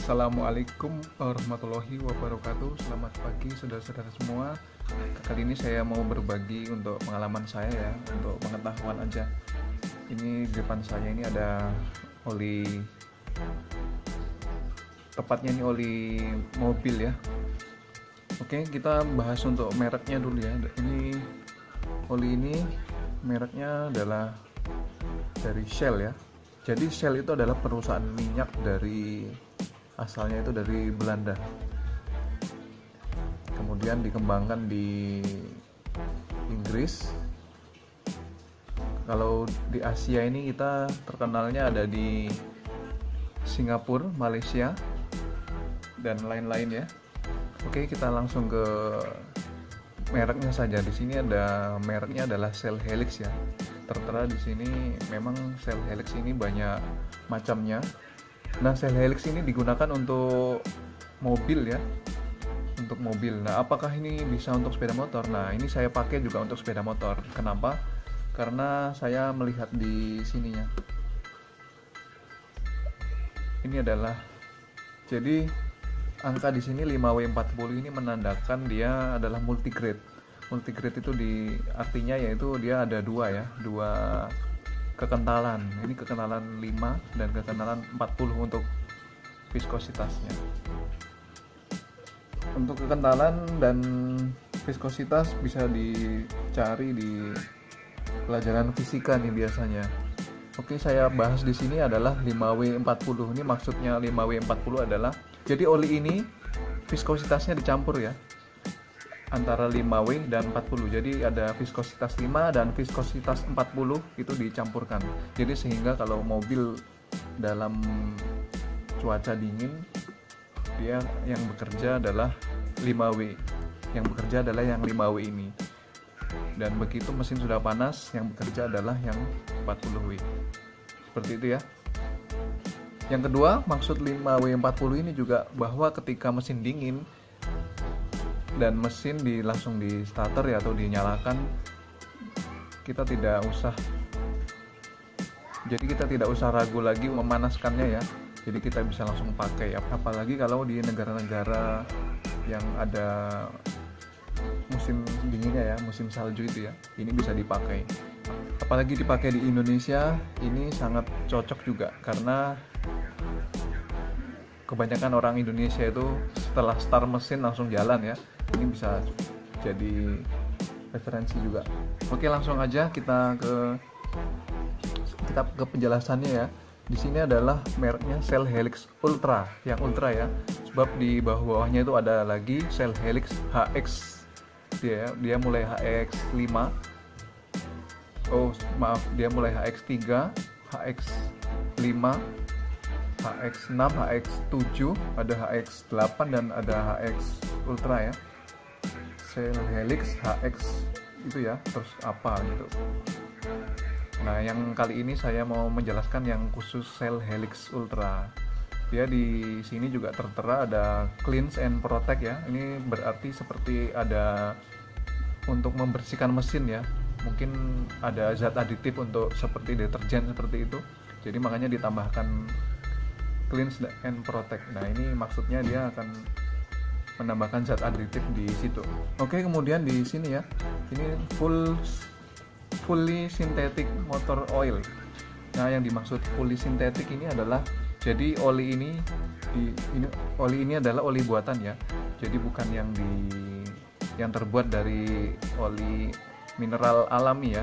Assalamualaikum warahmatullahi wabarakatuh. Selamat pagi saudara-saudara semua. Kali ini saya mau berbagi untuk pengalaman saya ya, untuk pengetahuan aja. Ini di depan saya ini ada oli, tepatnya ini oli mobil ya. Oke, kita bahas untuk mereknya dulu ya. Ini oli ini mereknya adalah dari Shell ya. Jadi Shell itu adalah perusahaan minyak asalnya itu dari Belanda. Kemudian dikembangkan di Inggris. Kalau di Asia ini kita terkenalnya ada di Singapura, Malaysia, dan lain-lain ya. Oke, kita langsung ke mereknya saja. Di sini ada mereknya adalah Shell Helix ya. Tertera di sini memang Shell Helix ini banyak macamnya. Nah, Shell Helix ini digunakan untuk mobil ya, untuk mobil. Nah, apakah ini bisa untuk sepeda motor? Nah, ini saya pakai juga untuk sepeda motor. Kenapa? Karena saya melihat di sininya. Ini adalah, jadi angka di sini 5W40 ini menandakan dia adalah multigrade. Multigrade itu artinya yaitu dia ada dua kekentalan. Ini kekentalan 5 dan kekentalan 40 untuk viskositasnya. Untuk kekentalan dan viskositas bisa dicari di pelajaran fisika nih biasanya. Oke, saya bahas di sini adalah 5W40. Ini maksudnya 5W40 adalah, jadi oli ini viskositasnya dicampur ya, antara 5W dan 40. Jadi ada viskositas 5 dan viskositas 40 itu dicampurkan. Jadi sehingga kalau mobil dalam cuaca dingin, dia yang bekerja adalah 5W. Yang bekerja adalah yang 5W ini. Dan begitu mesin sudah panas, yang bekerja adalah yang 40W. Seperti itu ya. Yang kedua, maksud 5W40 ini juga bahwa ketika mesin dingin dan mesin langsung di starter ya, atau dinyalakan, kita tidak usah ragu lagi memanaskannya ya. Jadi kita bisa langsung pakai, apalagi kalau di negara-negara yang ada musim dinginnya ya, musim salju itu ya, ini bisa dipakai. Apalagi dipakai di Indonesia, ini sangat cocok juga karena kebanyakan orang Indonesia itu setelah start mesin langsung jalan ya. Ini bisa jadi referensi juga. Oke, langsung aja kita ke penjelasannya ya. Di sini adalah mereknya Shell Helix Ultra, yang Ultra ya. Sebab di bawahnya itu ada lagi Shell Helix HX. Dia mulai HX5. Dia mulai HX3, HX5, HX6, HX7, ada HX8 dan ada HX Ultra ya. Shell Helix HX itu ya, terus apa gitu. Nah, yang kali ini saya mau menjelaskan yang khusus Shell Helix Ultra. Dia di sini juga tertera ada Cleanse and Protect ya. Ini berarti seperti ada untuk membersihkan mesin ya. Mungkin ada zat aditif untuk seperti deterjen seperti itu. Jadi makanya ditambahkan Cleanse and Protect. Nah, ini maksudnya dia akan menambahkan zat aditif di situ. Oke, kemudian di sini ya, ini fully synthetic motor oil. Nah, yang dimaksud fully synthetic ini adalah, jadi oli ini adalah oli buatan ya. Jadi bukan yang terbuat dari oli mineral alami ya.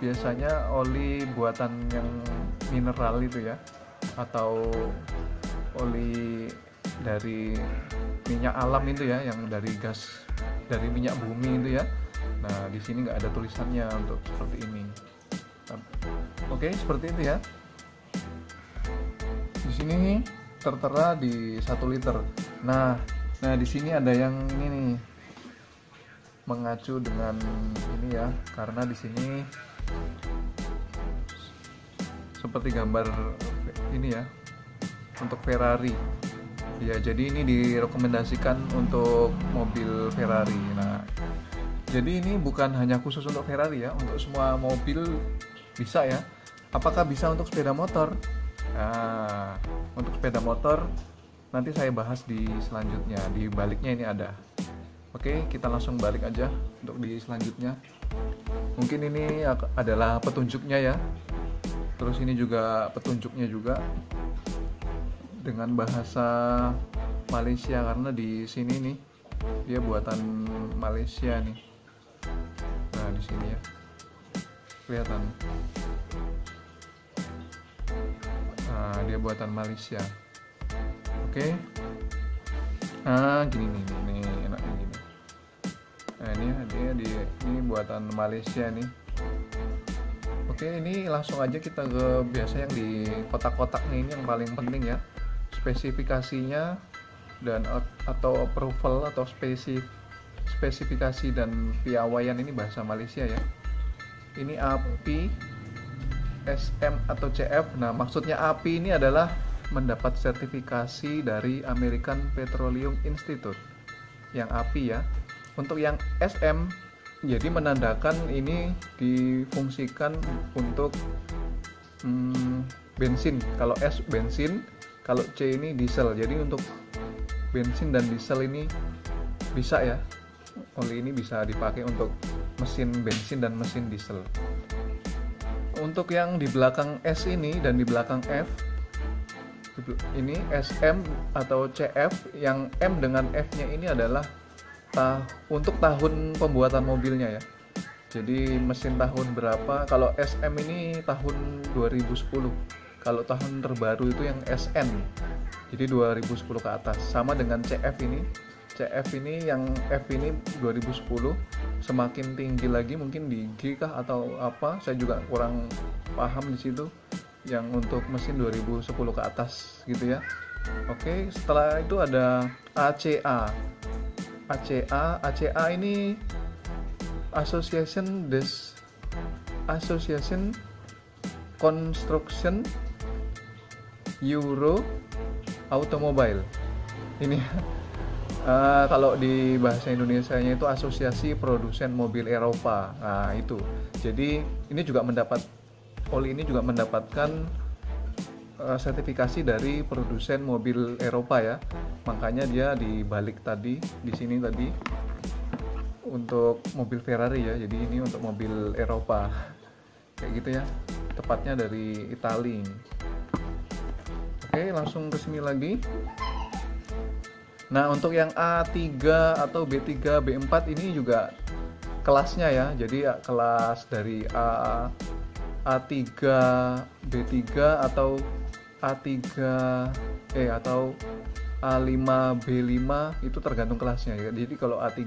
Biasanya oli buatan yang mineral itu ya, atau oli dari minyak alam itu ya, yang dari gas, dari minyak bumi itu ya. Nah, di sini nggak ada tulisannya untuk seperti ini. Oke, seperti itu ya. Di sini tertera di 1 liter. Nah, di sini ada yang ini nih, mengacu dengan ini ya, karena di sini seperti gambar ini ya, untuk Ferrari. Ya, jadi ini direkomendasikan untuk mobil Ferrari. Nah, jadi ini bukan hanya khusus untuk Ferrari ya, untuk semua mobil bisa ya. Apakah bisa untuk sepeda motor? Nah, untuk sepeda motor nanti saya bahas di selanjutnya, di baliknya ini ada. Oke, kita langsung balik aja untuk di selanjutnya. Mungkin ini adalah petunjuknya ya. Terus ini juga petunjuknya juga dengan bahasa Malaysia, karena di sini nih dia buatan Malaysia nih. Nah, di sini ya. Kelihatan. Nah, dia buatan Malaysia. Oke. Nah, gini nih enaknya gini. Nah, ini buatan Malaysia nih. Oke, ini langsung aja kita ke biasa yang di kotak-kotaknya ini yang paling penting ya. Spesifikasinya dan atau approval atau spesifikasi dan piawaian ini bahasa Malaysia ya. Ini API, SM atau CF. Nah, maksudnya API ini adalah mendapat sertifikasi dari American Petroleum Institute. Yang API ya. Untuk yang SM, jadi menandakan ini difungsikan untuk bensin. Kalau S bensin, kalau C ini diesel. Jadi untuk bensin dan diesel ini bisa ya. Oli ini bisa dipakai untuk mesin bensin dan mesin diesel. Untuk yang di belakang S ini dan di belakang F, ini SM atau CF, yang M dengan F-nya ini adalah untuk tahun pembuatan mobilnya ya. Jadi mesin tahun berapa? Kalau SM ini tahun 2010. Kalau tahun terbaru itu yang SN. Jadi 2010 ke atas. Sama dengan CF ini. CF ini yang F ini 2010. Semakin tinggi lagi mungkin di G kah atau apa? Saya juga kurang paham di situ. Yang untuk mesin 2010 ke atas gitu ya. Oke, setelah itu ada ACA. ACA ini Association Construction Euro Automobile. Ini kalau di bahasa Indonesianya itu Asosiasi Produsen Mobil Eropa. Nah, itu. Jadi ini juga oli ini juga mendapatkan sertifikasi dari produsen mobil Eropa ya. Makanya dia dibalik tadi, di sini tadi untuk mobil Ferrari ya. Jadi ini untuk mobil Eropa. Kayak gitu ya. Tepatnya dari Italia. Oke, langsung ke sini lagi. Nah, untuk yang A3 atau B3, B4 ini juga kelasnya ya. Jadi kelas dari A3, B3 atau A3 atau A5, B5 itu tergantung kelasnya ya. Jadi kalau A3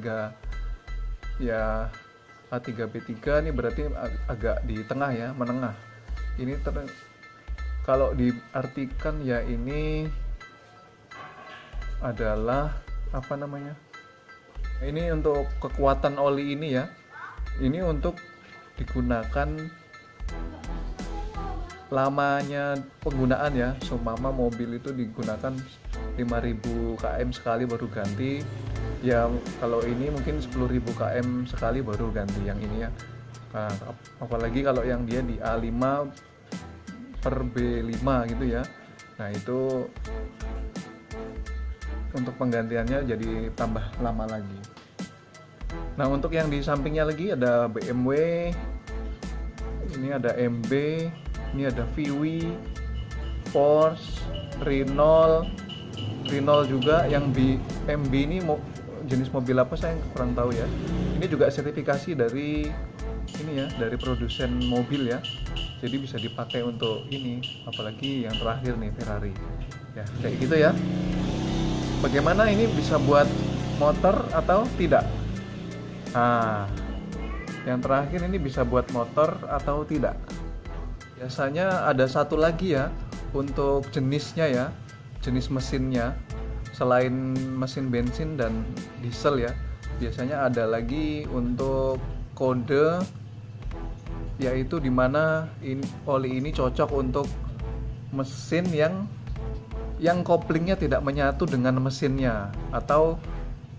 ya A3, B3 ini berarti agak di tengah ya, menengah. Ini kalau diartikan ya ini adalah apa namanya? Ini untuk kekuatan oli ini ya. Ini untuk digunakan lamanya penggunaan ya. Seumpama mobil itu digunakan 5.000 km sekali baru ganti. Ya kalau ini mungkin 10.000 km sekali baru ganti yang ini ya. Nah, apalagi kalau yang dia di A5 per B5 gitu ya. Nah, itu untuk penggantiannya jadi tambah lama lagi. Nah, untuk yang di sampingnya lagi ada BMW, ini ada MB, ini ada VW, Porsche, Renault juga. Yang MB ini jenis mobil apa saya kurang tahu ya. Ini juga sertifikasi dari ini ya, dari produsen mobil ya. Jadi bisa dipakai untuk ini, apalagi yang terakhir nih Ferrari. Ya, kayak gitu ya. Bagaimana ini bisa buat motor atau tidak? Nah, yang terakhir ini bisa buat motor atau tidak? Biasanya ada satu lagi ya untuk jenisnya ya, jenis mesinnya. Selain mesin bensin dan diesel ya, biasanya ada lagi untuk kode, yaitu dimana oli ini cocok untuk mesin yang koplingnya tidak menyatu dengan mesinnya, atau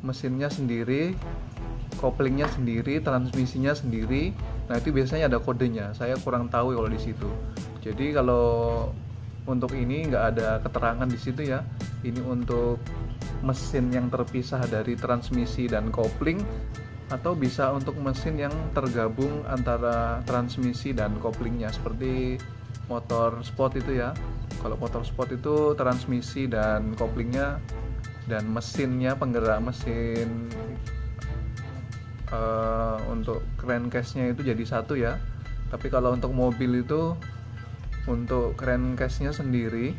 mesinnya sendiri, koplingnya sendiri, transmisinya sendiri. Nah, itu biasanya ada kodenya. Saya kurang tahu kalau di situ. Jadi kalau untuk ini nggak ada keterangan di situ ya. ini untuk mesin yang terpisah dari transmisi dan kopling, atau bisa untuk mesin yang tergabung antara transmisi dan koplingnya, seperti motor sport itu ya. Kalau motor sport itu transmisi dan koplingnya dan mesinnya, penggerak mesin untuk crankcase-nya itu jadi satu ya. Tapi kalau untuk mobil itu untuk crankcase-nya sendiri,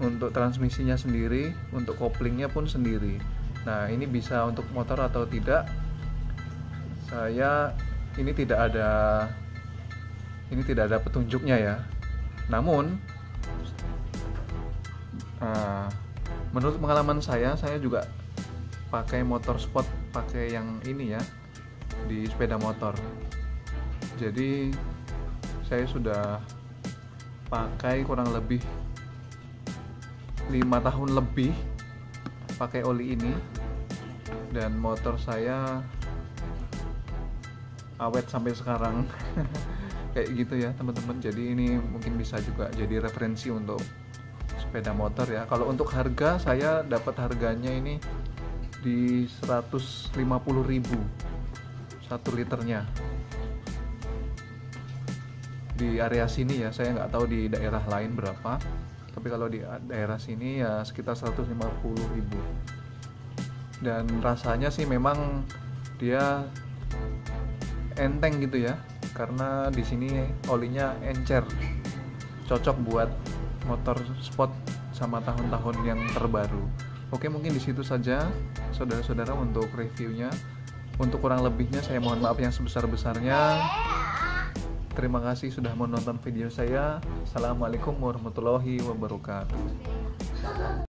untuk transmisinya sendiri, untuk koplingnya pun sendiri. Nah, ini bisa untuk motor atau tidak? Ini tidak ada petunjuknya ya. Namun menurut pengalaman saya juga pakai motor sport, pakai yang ini ya, di sepeda motor. Jadi saya sudah pakai kurang lebih 5 tahun lebih pakai oli ini, dan motor saya awet sampai sekarang. Kayak gitu ya teman-teman. Jadi ini mungkin bisa juga jadi referensi untuk sepeda motor ya. Kalau untuk harga, saya dapat harganya ini di 150.000 1 liternya di area sini ya. Saya nggak tahu di daerah lain berapa, tapi kalau di daerah sini ya sekitar 150.000. Dan rasanya sih memang dia enteng gitu ya, karena di sini olinya encer, cocok buat motor sport sama tahun-tahun yang terbaru. Oke, mungkin di situ saja saudara-saudara untuk reviewnya. Untuk kurang lebihnya saya mohon maaf yang sebesar-besarnya. Terima kasih sudah menonton video saya. Assalamualaikum warahmatullahi wabarakatuh.